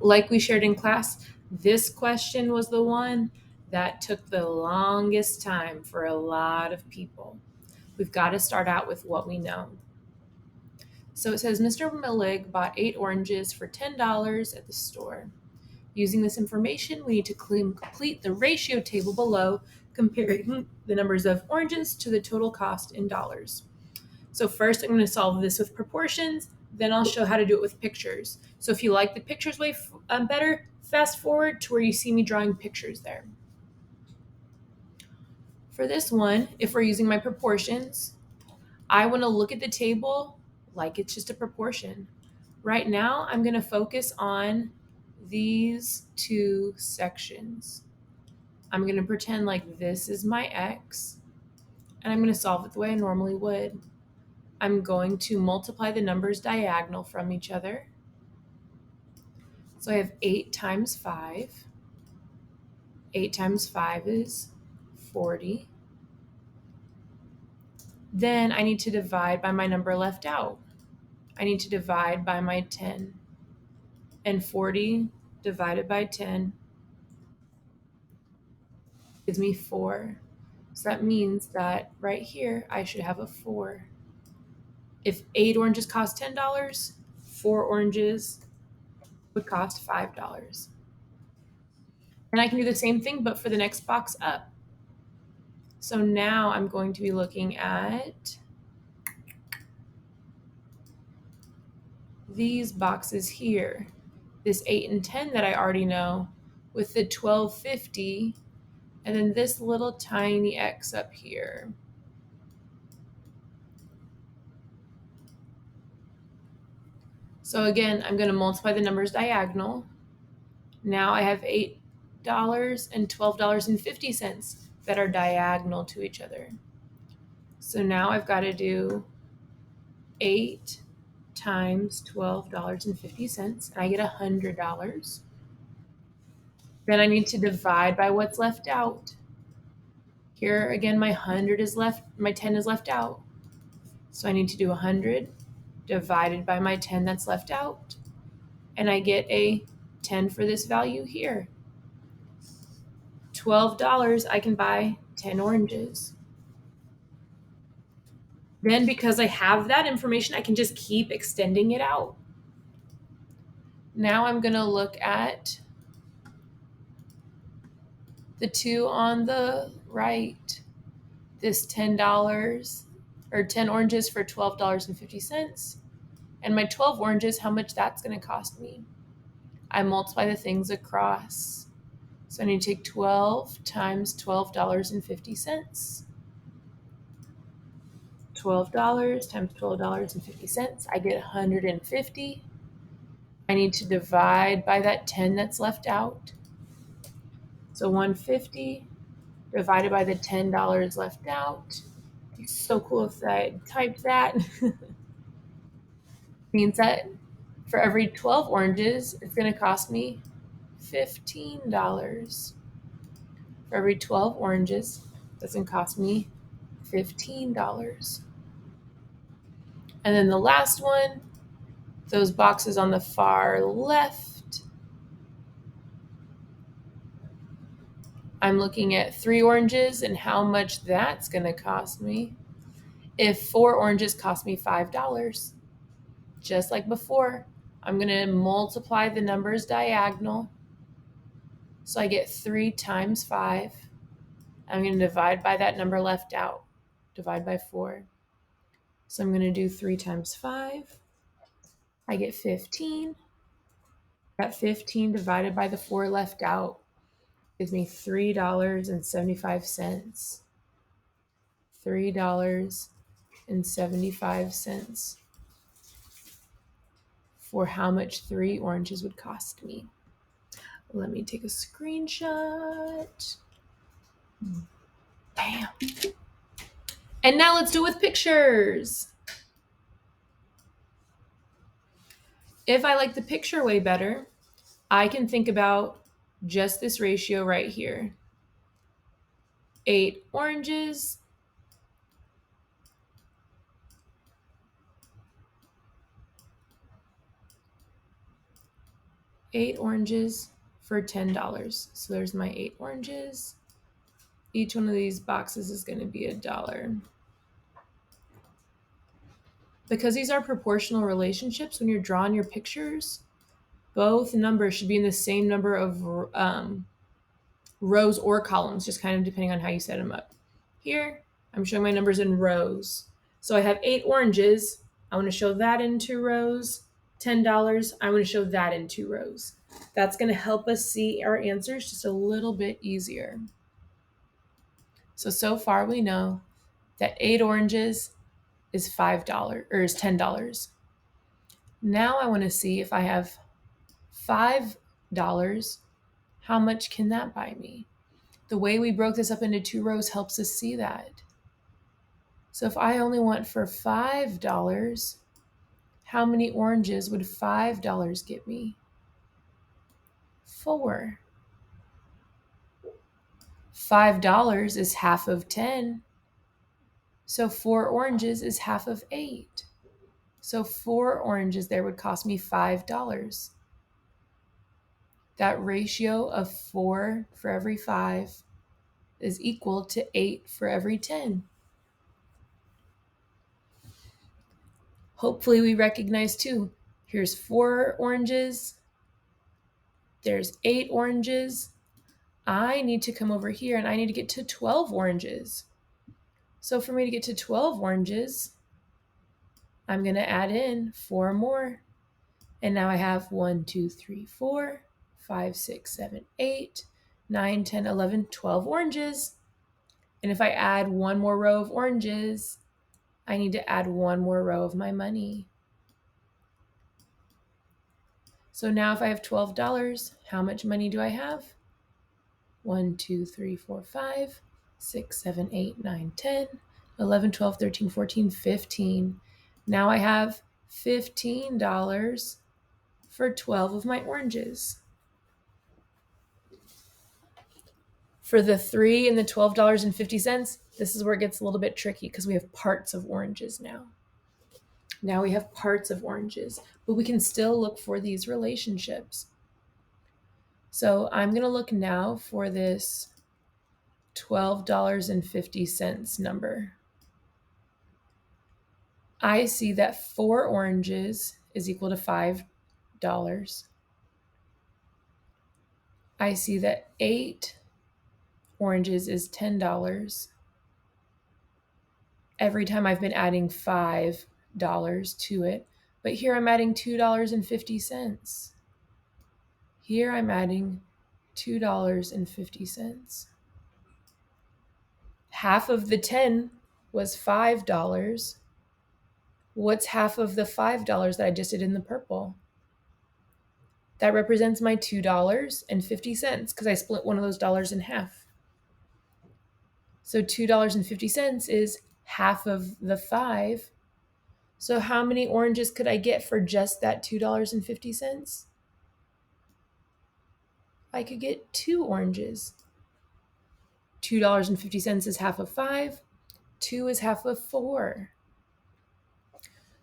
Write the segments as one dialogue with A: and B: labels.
A: Like we shared in class, this question was the one that took the longest time for a lot of people. We've got to start out with what we know. So it says Mr. Millig bought 8 oranges for $10 at the store. Using this information, we need to complete the ratio table below, comparing the numbers of oranges to the total cost in dollars. So first I'm going to solve this with proportions, then I'll show how to do it with pictures. So if you like the pictures way better, fast forward to where you see me drawing pictures there. For this one, if we're using my proportions, I want to look at the table like it's just a proportion. Right now, I'm going to focus on these two sections. I'm going to pretend like this is my x, and I'm going to solve it the way I normally would. I'm going to multiply the numbers diagonal from each other. So I have 8 times 5. 8 times 5 is 40. Then I need to divide by my number left out. I need to divide by my 10. And 40 divided by 10 gives me 4. So that means that right here I should have a 4. If 8 oranges cost $10, 4 oranges would cost $5. And I can do the same thing, but for the next box up. So now I'm going to be looking at these boxes here. This 8 and 10 that I already know, with the 12.50, and then this little tiny X up here. So again, I'm going to multiply the numbers diagonal. Now I have $8 and $12.50 that are diagonal to each other. So now I've got to do 8 times $12.50, and I get $100. Then I need to divide by what's left out. Here again, my 100 is left, my 10 is left out. So I need to do 100 divided by my 10 that's left out, and I get a 10 for this value here. $12, I can buy 10 oranges. Then because I have that information, I can just keep extending it out. Now I'm going to look at the two on the right. This $10 or 10 oranges for $12.50. And my 12 oranges, how much that's going to cost me. I multiply the things across. So I need to take 12 times $12.50. $12 times $12.50. I get 150. I need to divide by that 10 that's left out. So 150 divided by the $10 left out. It's so cool if I typed that. Means that for every 12 oranges, it's going to cost me $15. For every 12 oranges, that's going to cost me $15. And then the last one, those boxes on the far left, I'm looking at 3 oranges and how much that's going to cost me. If 4 oranges cost me $5, just like before, I'm going to multiply the numbers diagonal. So I get 3 times 5. I'm going to divide by that number left out. Divide by 4. So I'm going to do 3 times 5. I get 15. That 15 divided by the 4 left out gives me $3.75. $3.75 for how much 3 oranges would cost me. Let me take a screenshot. Bam. And now let's do it with pictures. If I like the picture way better, I can think about just this ratio right here. 8 oranges 8 oranges for $10. So there's my 8 oranges. Each one of these boxes is going to be $1. Because these are proportional relationships, when you're drawing your pictures, both numbers should be in the same number of rows or columns, just kind of depending on how you set them up. Here, I'm showing my numbers in rows. So I have 8 oranges. I want to show that in 2 rows. $10. I want to show that in 2 rows. That's going to help us see our answers just a little bit easier. So far we know that 8 oranges is $5 or is $10. Now I want to see if I have $5, how much can that buy me? The way we broke this up into 2 rows helps us see that. So if I only want for $5, how many oranges would $5 get me? 4. $5 is half of 10. So 4 oranges is half of 8. So 4 oranges there would cost me $5. That ratio of 4 for every 5 is equal to 8 for every 10. Hopefully we recognize too. Here's 4 oranges. There's 8 oranges. I need to come over here and I need to get to 12 oranges. So for me to get to 12 oranges, I'm going to add in 4 more. And now I have 1, 2, 3, 4, 5, 6, 7, 8, 9, 10, 11, 12 oranges. And if I add 1 more row of oranges, I need to add 1 more row of my money. So now if I have $12, how much money do I have? 1, 2, 3, 4, 5, 6, 7, 8, 9, 10, 11, 12, 13, 14, 15. Now I have $15 for 12 of my oranges. For the 3 and the $12.50, this is where it gets a little bit tricky because we have parts of oranges now. Now we have parts of oranges, but we can still look for these relationships. So I'm going to look now for this $12.50 number. I see that 4 oranges is equal to $5. I see that 8 oranges is $10. Every time I've been adding $5 to it, but here I'm adding $2.50. Here I'm adding $2.50. Half of the 10 was $5. What's half of the $5 that I just did in the purple? That represents my $2.50 because I split one of those dollars in half. So $2.50 is half of the 5. So how many oranges could I get for just that $2.50? I could get 2 oranges. $2.50 is half of 5. 2 is half of 4.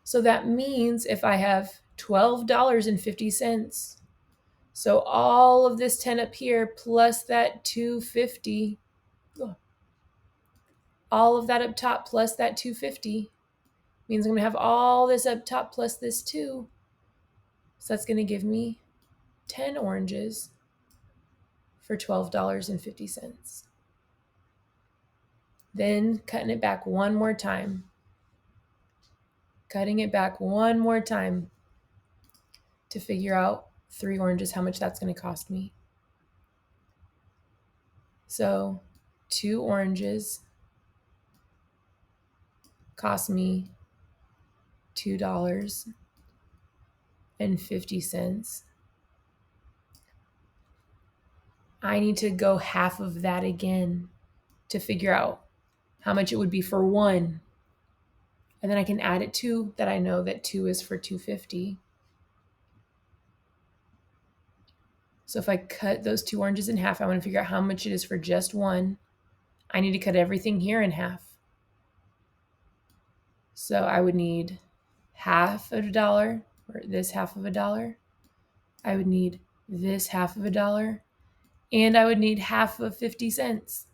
A: So that means if I have $12.50, so all of this 10 up here plus that $2.50, all of that up top plus that $2.50 means I'm going to have all this up top plus this 2. So that's going to give me 10 oranges for $12.50. Then cutting it back one more time. Cutting it back one more time to figure out 3 oranges, how much that's going to cost me. So 2 oranges cost me $2.50. I need to go half of that again to figure out how much it would be for 1. And then I can add it 2 that I know that 2 is for $2.50. So if I cut those 2 oranges in half, I want to figure out how much it is for just 1. I need to cut everything here in half. So I would need half of $1, or this half of $1. I would need this half of a dollar, and I would need half of 50 cents.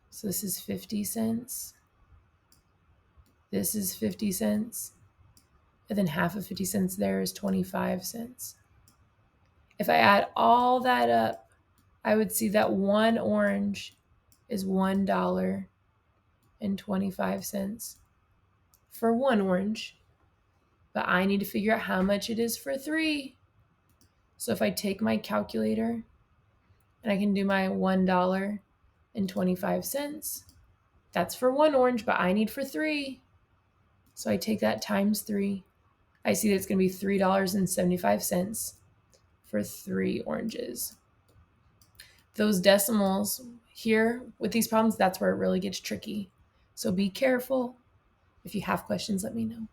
A: So this is 50 cents. This is 50 cents. And then half of 50 cents there is 25 cents. If I add all that up, I would see that one orange is $1.25 for one orange. But I need to figure out how much it is for 3. So if I take my calculator and I can do my $1.25, that's for one orange, but I need for 3. So I take that times 3. I see that it's going to be $3.75 for 3 oranges. Those decimals here with these problems, that's where it really gets tricky. So be careful. If you have questions, let me know.